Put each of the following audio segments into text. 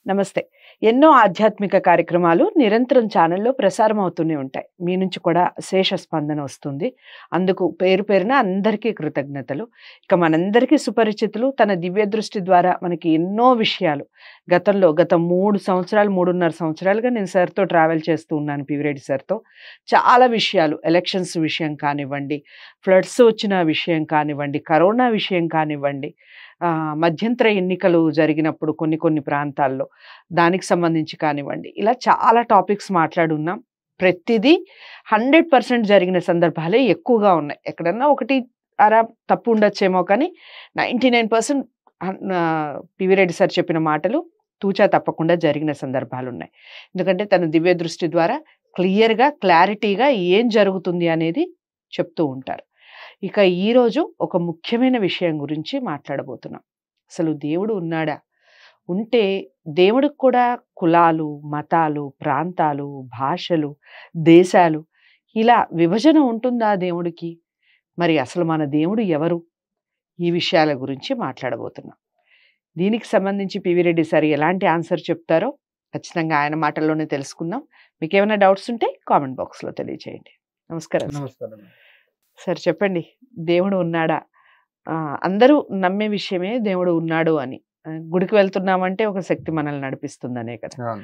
నమస్తే. ఎన్నో ఆధ్యాత్మిక కార్యక్రమాలు నిరంతరం ఛానల్‌లో ప్రసారం అవుతూనే ఉంటాయి. మీ నుంచి కూడా అశేష స్పందన వస్తుంది. అందుకు పేరు పేరున అందరికీ కృతజ్ఞతలు. ఇక మనందరికీ సుపరిచితులు తన దివ్య దృష్టి ద్వారా మనకి ఎన్నో విషయాలు గత 3 సంవత్సరాలు, 3.5 సంవత్సరాలుగా నేను సార్‌తో ట్రావెల్ చేస్తూ ఉన్నాను పివిరెడ్డి సార్‌తో. చాలా విషయాలు ఎలక్షన్స్ విషయం కానివ్వండి, ఫ్లడ్స్ వచ్చిన విషయం కానివ్వండి, కరోనా విషయం కానివ్వండి, మధ్యంతర ఎన్నికలు జరిగినప్పుడు కొన్ని ప్రాంతాల్లో దానికి సంబంధించి కానివ్వండి, ఇలా చాలా టాపిక్స్ మాట్లాడున్నాం. ప్రతిదీ 100% జరిగిన సందర్భాలే ఎక్కువగా ఉన్నాయి. ఎక్కడన్నా ఒకటి అర తప్పు ఉండొచ్చేమో కానీ 99% పివిరెడ్డి సార్ చెప్పిన మాటలు తూచా తప్పకుండా జరిగిన సందర్భాలున్నాయి. ఎందుకంటే తన దివ్య దృష్టి ద్వారా క్లియర్‌గా, క్లారిటీగా ఏం జరుగుతుంది అనేది చెప్తూ ఉంటారు. ఇక ఈరోజు ఒక ముఖ్యమైన విషయం గురించి మాట్లాడబోతున్నాం. అసలు దేవుడు ఉన్నాడా? ఉంటే దేవుడికి కూడా కులాలు, మతాలు, ప్రాంతాలు, భాషలు, దేశాలు ఇలా విభజన ఉంటుందా దేవుడికి? మరి అసలు మన దేవుడు ఎవరు? ఈ విషయాల గురించి మాట్లాడబోతున్నాం. దీనికి సంబంధించి పివిరెడ్డి సార్ ఎలాంటి ఆన్సర్ చెప్తారో ఖచ్చితంగా ఆయన మాటల్లోనే తెలుసుకుందాం. మీకేమైనా డౌట్స్ ఉంటే కామెంట్ బాక్స్‌లో తెలియజేయండి. నమస్కారం సార్. నమస్కారం. సార్ చెప్పండి. దేవుడు ఉన్నాడా? అందరూ నమ్మే విషయమే దేవుడు ఉన్నాడు అని. గుడికి వెళ్తున్నామంటే ఒక శక్తి మనల్ని నడిపిస్తుందనే కదా! అవును.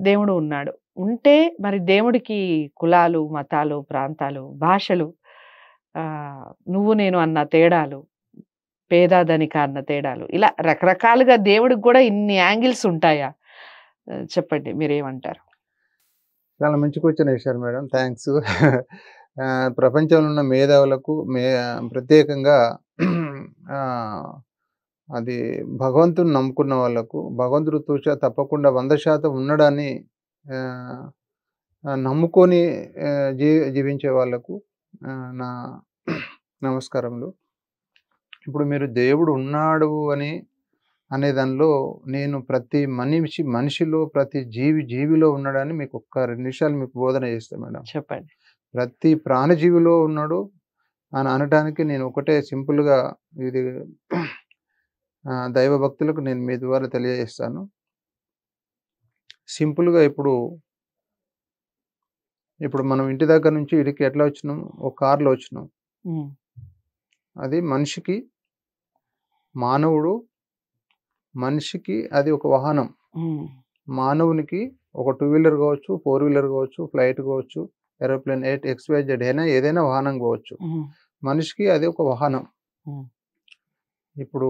దేవుడు ఉన్నాడు. ఉంటే మరి దేవుడికి కులాలు, మతాలు, ప్రాంతాలు, భాషలు, నువ్వు నేను అన్న తేడాలు, పేద ధనిక అన్న తేడాలు, ఇలా రకరకాలుగా దేవుడికి కూడా ఇన్ని యాంగిల్స్ ఉంటాయా? చెప్పండి మీరేమంటారు? చాలా మంచి క్వెషన్ వేశారు మేడం. థ్యాంక్స్. ప్రపంచంలో ఉన్న మేధావులకు ప్రత్యేకంగా అది భగవంతుని నమ్ముకున్న వాళ్ళకు భగవంతుడు తూచా తప్పకుండా 100% ఉన్నాడని నమ్ముకొని జీవించే వాళ్ళకు నా నమస్కారములు. ఇప్పుడు మీరు దేవుడు ఉన్నాడు అనే దానిలో నేను ప్రతి మనిషిలో ప్రతి జీవిలో ఉన్నాడని మీకు ఒక్క 2 నిమిషాలు మీకు బోధన చేస్తాను మేడం. చెప్పండి. ప్రతి ప్రాణజీవిలో ఉన్నాడు అని అనటానికి నేను ఒకటే సింపుల్గా ఇది దైవ భక్తులకు నేను మీ ద్వారా తెలియజేస్తాను. సింపుల్గా ఇప్పుడు మనం ఇంటి దగ్గర నుంచి ఇడికి ఎట్లా వచ్చినాం? ఒక కార్లో వచ్చినాం. అది మనిషికి అది ఒక వాహనం. మానవునికి ఒక 2 వీలర్ కావచ్చు, 4 వీలర్ కావచ్చు, ఫ్లైట్ కావచ్చు, ఏరోప్లేన్, XYZ అయినా ఏదైనా వాహనం కావచ్చు. మనిషికి అది ఒక వాహనం. ఇప్పుడు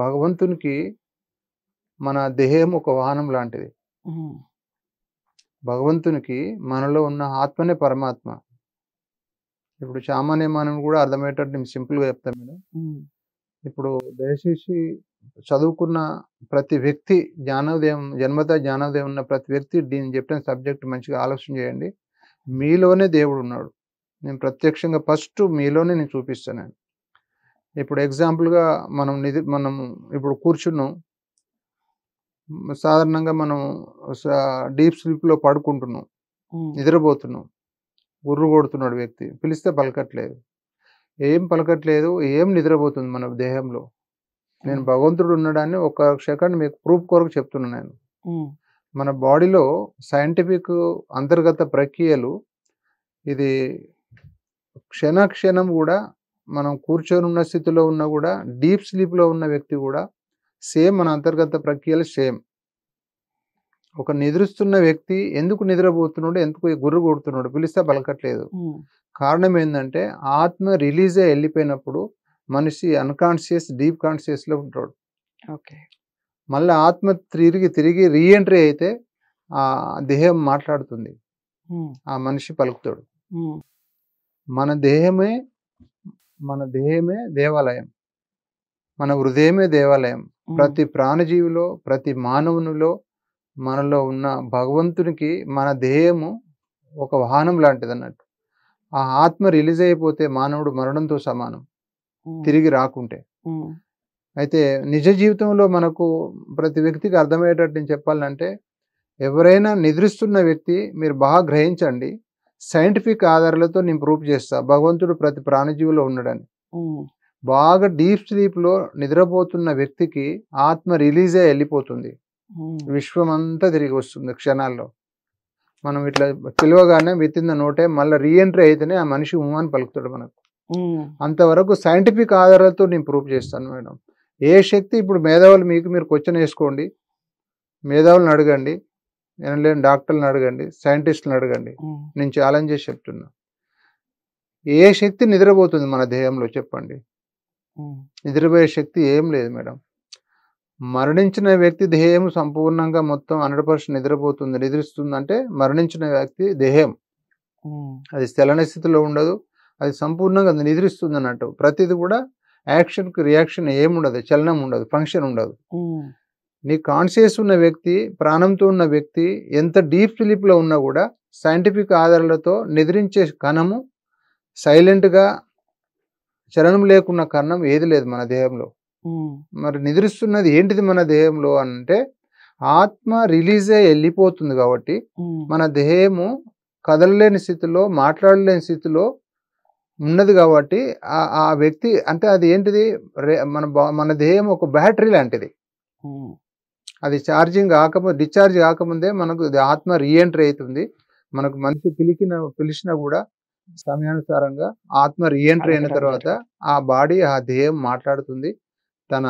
భగవంతునికి మన దేహం ఒక వాహనం లాంటిది. భగవంతునికి మనలో ఉన్న ఆత్మనే పరమాత్మ. ఇప్పుడు సామాన్య మానవుని కూడా అర్థమయ్యేటట్టు నేను సింపుల్గా చెప్తాను మేడం. ఇప్పుడు దయచేసి చదువుకున్న ప్రతి వ్యక్తి జన్మత జ్ఞానోదయం ఉన్న ప్రతి వ్యక్తి నేను చెప్పిన సబ్జెక్ట్ మంచిగా ఆలోచన చేయండి. మీలోనే దేవుడు ఉన్నాడు. నేను ప్రత్యక్షంగా ఫస్ట్ మీలోనే నేను చూపిస్తాను. ఇప్పుడు ఎగ్జాంపుల్గా మనం ఇప్పుడు కూర్చున్నాం. సాధారణంగా మనం డీప్ స్లీప్లో పడుకుంటున్నాం, నిద్రపోతున్నాం. గుర్రు కొడుతున్నాడు వ్యక్తి, పిలిస్తే పలకట్లేదు. ఏం పలకట్లేదు, ఏం నిద్రపోతుంది మన దేహంలో. నేను భగవంతుడు ఉన్నాడని ఒక సెకండ్ మీకు ప్రూఫ్ కొరకు చెప్తున్నాను నేను. మన బాడీలో సైంటిఫిక్ అంతర్గత ప్రక్రియలు ఇది క్షణం కూడా మనం కూర్చొని ఉన్న స్థితిలో ఉన్నా కూడా డీప్ స్లీప్లో ఉన్న వ్యక్తి కూడా సేమ్ మన అంతర్గత ప్రక్రియలు సేమ్. ఒక నిద్రిస్తున్న వ్యక్తి ఎందుకు నిద్రపోతున్నాడు, ఎందుకు గుర్రు కొడుతున్నాడు, పిలిస్తే పలకట్లేదు. కారణం ఏంటంటే ఆత్మ రిలీజ్ అయ్యి వెళ్ళిపోయినప్పుడు మనిషి అన్కాన్షియస్ డీప్ కాన్షియస్లో ఉంటాడు. మళ్ళీ ఆత్మ తిరిగి రీఎంట్రీ అయితే ఆ దేహం మాట్లాడుతుంది, ఆ మనిషి పలుకుతాడు. మన దేహమే దేవాలయం, మన హృదయమే దేవాలయం. ప్రతి ప్రాణజీవిలో ప్రతి మానవునిలో మనలో ఉన్న భగవంతునికి మన దేహము ఒక వాహనం లాంటిది అన్నట్టు. ఆ ఆత్మ రిలీజ్ అయిపోతే మానవుడు మరణంతో సమానం, తిరిగి రాకుంటే. అయితే నిజ జీవితంలో మనకు ప్రతి వ్యక్తికి అర్థమయ్యేటట్టు నేను చెప్పాలంటే, ఎవరైనా నిద్రిస్తున్న వ్యక్తి మీరు బాగా గ్రహించండి. సైంటిఫిక్ ఆధారాలతో నేను ప్రూఫ్ చేస్తా భగవంతుడు ప్రతి ప్రాణజీవిలో ఉన్నాడని. బాగా డీప్ స్లీప్లో నిద్రపోతున్న వ్యక్తికి ఆత్మ రిలీజ్ అయ్యి వెళ్ళిపోతుంది. విశ్వం అంతా తిరిగి వస్తుంది క్షణాల్లో. మనం ఇట్లా పిలవగానే with in the no time మళ్ళీ రీఎంట్రీ అయితేనే ఆ మనిషి అని పలుకుతాడు మనకు. అంతవరకు సైంటిఫిక్ ఆధారాలతో నేను ప్రూవ్ చేస్తాను మేడం. ఏ శక్తి ఇప్పుడు మేధావులు మీరు క్వశ్చన్ వేసుకోండి, మేధావులను అడగండి, నేను లేని డాక్టర్లను అడగండి, సైంటిస్టులను అడగండి, నేను ఛాలెంజ్ చేసి చెప్తున్నా. ఏ శక్తి నిద్రపోతుంది మన దేహంలో చెప్పండి? నిద్రపోయే శక్తి ఏం లేదు మేడం. మరణించిన వ్యక్తి దేహం సంపూర్ణంగా మొత్తం 100% నిద్రపోతుంది, నిద్రిస్తుంది అంటే మరణించిన వ్యక్తి దేహం అది చలన స్థితిలో ఉండదు, అది సంపూర్ణంగా నిద్రిస్తుంది అన్నట్టు. ప్రతిది కూడా యాక్షన్కి రియాక్షన్ ఏముండదు, చలనం ఉండదు, ఫంక్షన్ ఉండదు. నీ కాన్షియస్ ఉన్న వ్యక్తి, ప్రాణంతో ఉన్న వ్యక్తి ఎంత డీప్ స్లీప్లో ఉన్నా కూడా సైంటిఫిక్ ఆధారాలతో నిద్రించే కణము, సైలెంట్గా చలనం లేకున్న కణం ఏది లేదు మన దేహంలో. మరి నిద్రిస్తున్నది ఏంటిది మన దేహంలో అంటే ఆత్మ రిలీజ్ అయ్యి వెళ్ళిపోతుంది కాబట్టి మన దేహము కదలలేని స్థితిలో, మాట్లాడలేని స్థితిలో ఉన్నది కాబట్టి ఆ వ్యక్తి అంటే అది ఏంటిది, మన దేహం ఒక బ్యాటరీ లాంటిది. అది ఛార్జింగ్ కాకముందే, డిశ్చార్జ్ కాకముందే మనకు ఆత్మ రీఎంట్రీ అవుతుంది. మనకు మనిషి పిలిచినా కూడా సమయానుసారంగా ఆత్మ రీఎంట్రీ అయిన తర్వాత ఆ బాడీ, ఆ దేహం మాట్లాడుతుంది, తన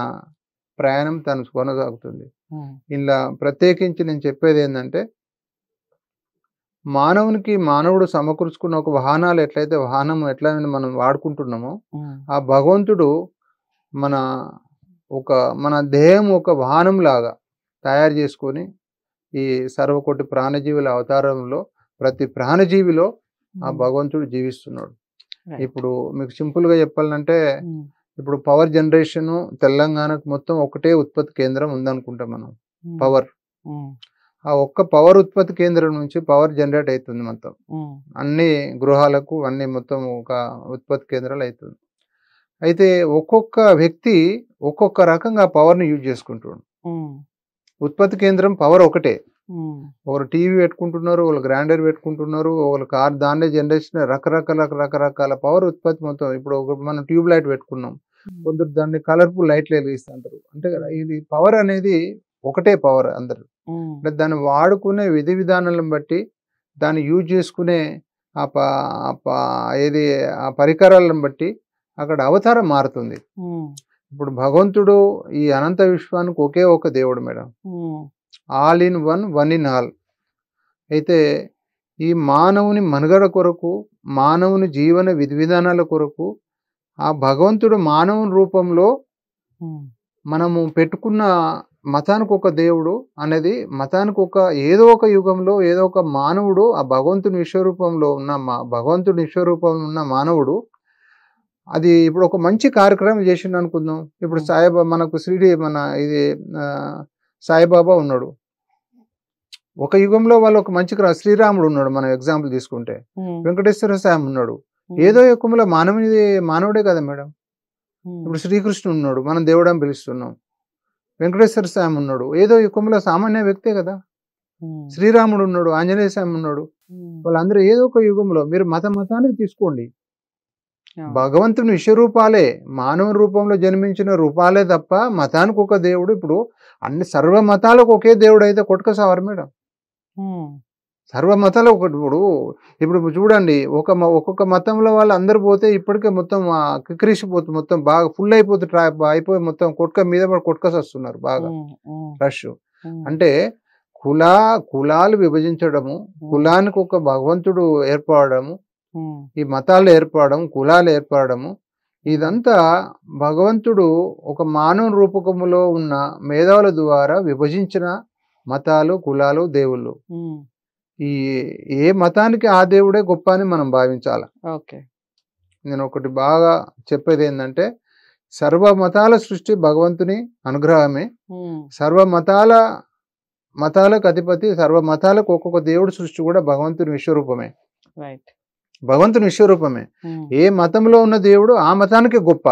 ప్రయాణం తను కొనసాగుతుంది. ఇలా ప్రత్యేకించి నేను చెప్పేది ఏంటంటే, మానవుడు సమకూర్చుకున్న ఒక వాహనాలు ఎట్లయితే వాహనం ఎట్లయితే మనం వాడుకుంటున్నామో, ఆ భగవంతుడు మన దేహం ఒక వాహనం లాగా తయారు చేసుకొని ఈ సర్వకోటి ప్రాణజీవుల అవతారంలో ప్రతి ప్రాణజీవిలో ఆ భగవంతుడు జీవిస్తున్నాడు. ఇప్పుడు మీకు సింపుల్గా చెప్పాలంటే, ఇప్పుడు పవర్ జనరేషన్ తెలంగాణకు మొత్తం ఒకటే ఉత్పత్తి కేంద్రం ఉందనుకుంటాం మనం, పవర్. ఆ ఒక్క పవర్ ఉత్పత్తి కేంద్రం నుంచి పవర్ జనరేట్ అవుతుంది మొత్తం అన్ని గృహాలకు, అన్ని మొత్తం ఒక ఉత్పత్తి కేంద్రాలు అవుతుంది. అయితే ఒక్కొక్క వ్యక్తి ఒక్కొక్క రకంగా పవర్ని యూజ్ చేసుకుంటున్నాడు. ఉత్పత్తి కేంద్రం పవర్ ఒకటే. ఒకరు టీవీ పెట్టుకుంటున్నారు, వాళ్ళు గ్రైండర్ పెట్టుకుంటున్నారు, వాళ్ళు కార్, దాన్నే జనరేషన్ రకరకాల పవర్ ఉత్పత్తి మొత్తం. ఇప్పుడు మనం ట్యూబ్ లైట్ పెట్టుకున్నాం, కొందరు దాన్ని కలర్ఫుల్ లైట్లు వెలిగిస్తుంటారు. అంటే ఇది పవర్ అనేది ఒకటే పవర్ అందరు. అంటే దాన్ని వాడుకునే విధి విధానాలను బట్టి, దాన్ని యూజ్ చేసుకునే ఆ పరికరాలను బట్టి అక్కడ అవతారం మారుతుంది. ఇప్పుడు భగవంతుడు ఈ అనంత విశ్వానికి ఒకే ఒక దేవుడు madam, all in one, one in all. అయితే ఈ మానవుని మనుగడ కొరకు, మానవుని జీవన విధి విధానాల కొరకు ఆ భగవంతుడు మానవుని రూపంలో మనము పెట్టుకున్న మతానికి ఒక దేవుడు అనేది, మతానికి ఏదో ఒక యుగంలో ఏదో ఒక మానవుడు ఆ భగవంతుని విశ్వరూపంలో ఉన్న మానవుడు అది ఇప్పుడు ఒక మంచి కార్యక్రమం చేసిండు అనుకుందాం. ఇప్పుడు మనకు సాయిబాబా ఉన్నాడు. ఒక యుగంలో వాళ్ళు ఒక మంచి శ్రీరాముడు ఉన్నాడు, మనం ఎగ్జాంపుల్ తీసుకుంటే వెంకటేశ్వర స్వామి ఉన్నాడు. ఏదో యుగంలో మానవుడే కదా మేడం. ఇప్పుడు శ్రీకృష్ణుడు ఉన్నాడు, మనం దేవుడు అని పిలుస్తున్నాం. వెంకటేశ్వర స్వామి ఉన్నాడు, ఏదో యుగంలో సామాన్య వ్యక్తే కదా. శ్రీరాముడు ఉన్నాడు, ఆంజనేయ స్వామి ఉన్నాడు, వాళ్ళందరూ ఏదో ఒక యుగంలో. మీరు మతానికి తీసుకోండి, భగవంతుని విశ్వరూపాలే, మానవ రూపంలో జన్మించిన రూపాలే తప్ప మతానికి ఒక దేవుడు. ఇప్పుడు అన్ని సర్వ మతాలకు ఒకే దేవుడు అయితే కొట్టుకసావారు మేడం. సర్వ మతాలు ఒకటి. ఇప్పుడు చూడండి, ఒక్కొక్క మతంలో వాళ్ళు అందరు పోతే ఇప్పటికే మొత్తం కిక్కిరిసిపోతుంది, మొత్తం బాగా ఫుల్ అయిపోయి మొత్తం మీద కొట్టుకసి వస్తున్నారు బాగా రష్. అంటే కులాలు విభజించడము, కులానికి ఒక భగవంతుడు ఏర్పడము, ఈ మతాలు ఏర్పడడం, కులాలు ఏర్పడము, ఇదంతా భగవంతుడు ఒక మానవ రూపకములో ఉన్న మేధావుల ద్వారా విభజించిన మతాలు, కులాలు, దేవుళ్ళు. ఏ మతానికి ఆ దేవుడే గొప్ప అని మనం భావించాలి. నేను ఒకటి బాగా చెప్పేది ఏంటంటే, సర్వ మతాల సృష్టి భగవంతుని అనుగ్రహమే. సర్వ మతాలకు అధిపతి, సర్వ మతాలకు ఒక్కొక్క దేవుడు సృష్టి కూడా భగవంతుని విశ్వరూపమే. భగవంతుని విశ్వరూపమే. ఏ మతంలో ఉన్న దేవుడు ఆ మతానికి గొప్ప.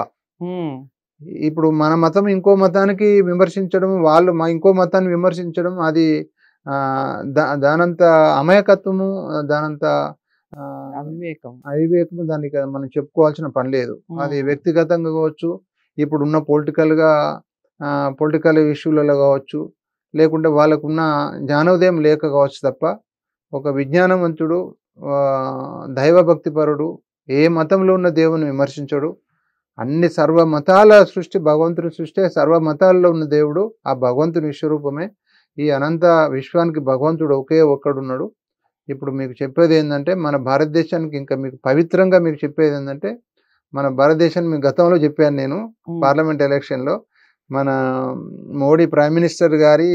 ఇప్పుడు మన మతం ఇంకో మతానికి విమర్శించడం, వాళ్ళు ఇంకో మతాన్ని విమర్శించడం, అది దానంత అమాయకత్వము, దానంత అవివేకము దానికి మనం చెప్పుకోవాల్సిన పని లేదు. అది వ్యక్తిగతంగా కావచ్చు, ఇప్పుడున్న పొలిటికల్ ఇష్యూలలో కావచ్చు, లేకుంటే వాళ్ళకున్న జ్ఞానోదయం లేక కావచ్చు తప్ప, ఒక విజ్ఞానవంతుడు, దైవభక్తిపరుడు, ఏ మతంలో ఉన్న దేవుని విమర్శించడు. అన్ని సర్వ మతాల సృష్టి భగవంతుని సృష్టి, సర్వ మతాల్లో ఉన్న దేవుడు ఆ భగవంతుని విశ్వరూపమే. ఈ అనంత విశ్వానికి భగవంతుడు ఒకే ఒక్కడున్నాడు. ఇప్పుడు మీకు చెప్పేది ఏంటంటే, మన భారతదేశానికి ఇంకా మీకు పవిత్రంగా మీకు చెప్పేది ఏంటంటే, మన భారతదేశాన్ని మీకు గతంలో చెప్పాను నేను పార్లమెంట్ ఎలక్షన్లో, మన మోడీ ప్రైమ్ మినిస్టర్ గారి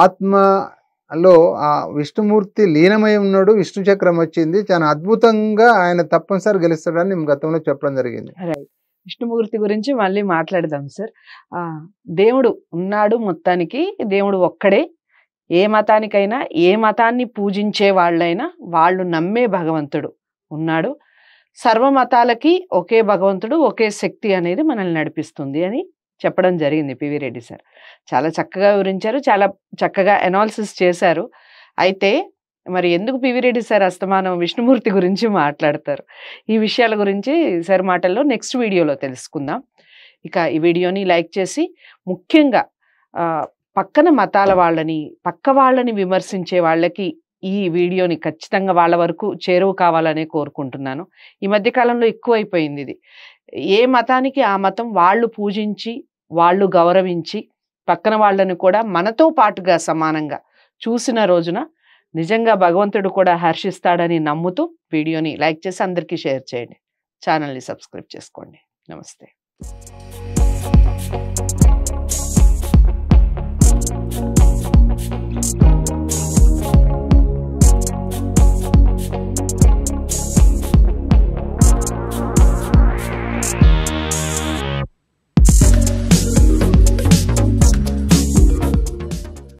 ఆత్మలో ఆ విష్ణుమూర్తి లీనమై ఉన్నాడు. విష్ణు చక్రం వచ్చింది, చాలా అద్భుతంగా ఆయన తప్పనిసరి గెలుస్తాడని నేను గతంలో చెప్పడం జరిగింది. విష్ణుమూర్తి గురించి మళ్ళీ మాట్లాడదాం సార్. దేవుడు ఉన్నాడు, మొత్తానికి దేవుడు ఒక్కడే. ఏ మతానికైనా, ఏ మతాన్ని పూజించే వాళ్ళైనా వాళ్ళు నమ్మే భగవంతుడు ఉన్నాడు. సర్వ మతాలకి ఒకే భగవంతుడు, ఒకే శక్తి అనేది మనల్ని నడిపిస్తుంది అని చెప్పడం జరిగింది పివి రెడ్డి సార్. చాలా చక్కగా వివరించారు, చాలా చక్కగా అనాలిసిస్ చేశారు. అయితే మరి ఎందుకు పివి రెడ్డి సార్ అస్తమానం విష్ణుమూర్తి గురించి మాట్లాడతారు? ఈ విషయాల గురించి సార్ మాటల్లో నెక్స్ట్ వీడియోలో తెలుసుకుందాం. ఇక ఈ వీడియోని లైక్ చేసి, ముఖ్యంగా పక్కన మతాల వాళ్ళని, పక్క వాళ్ళని విమర్శించే వాళ్ళకి ఈ వీడియోని ఖచ్చితంగా వాళ్ళ వరకు చేరువ కావాలనే కోరుకుంటున్నాను. ఈ మధ్యకాలంలో ఎక్కువైపోయింది ఇది. ఏ మతానికి ఆ మతం వాళ్ళు పూజించి, వాళ్ళు గౌరవించి, పక్కన వాళ్ళని కూడా మనతో పాటుగా సమానంగా చూసిన రోజున నిజంగా భగవంతుడు కూడా హర్షిస్తాడని నమ్ముతూ వీడియోని లైక్ చేసి అందరికీ షేర్ చేయండి. ఛానల్ని సబ్స్క్రైబ్ చేసుకోండి. నమస్తే.